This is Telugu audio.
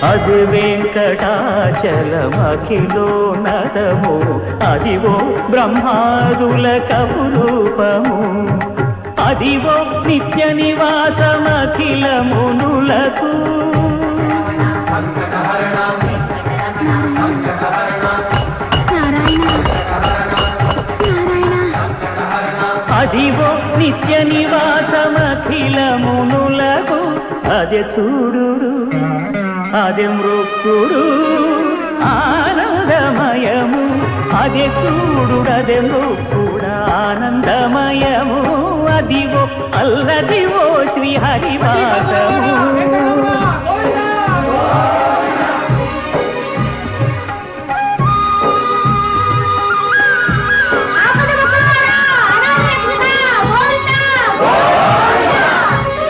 అది వెంకటాచలమఖిలోన్నతము అదివో బ్రహ్మాదుల కపురూపము అదివో నిత్య నివాసమఖిల మునులకు అదివో నిత్య నివాసమఖిల మునులకు అదే చూడుడు అదే మృక్కుడు ఆనందమయము అదే చూడుడదే మృక్కుడు ఆనందమయము అదివో అల్లదివో శ్రీహరి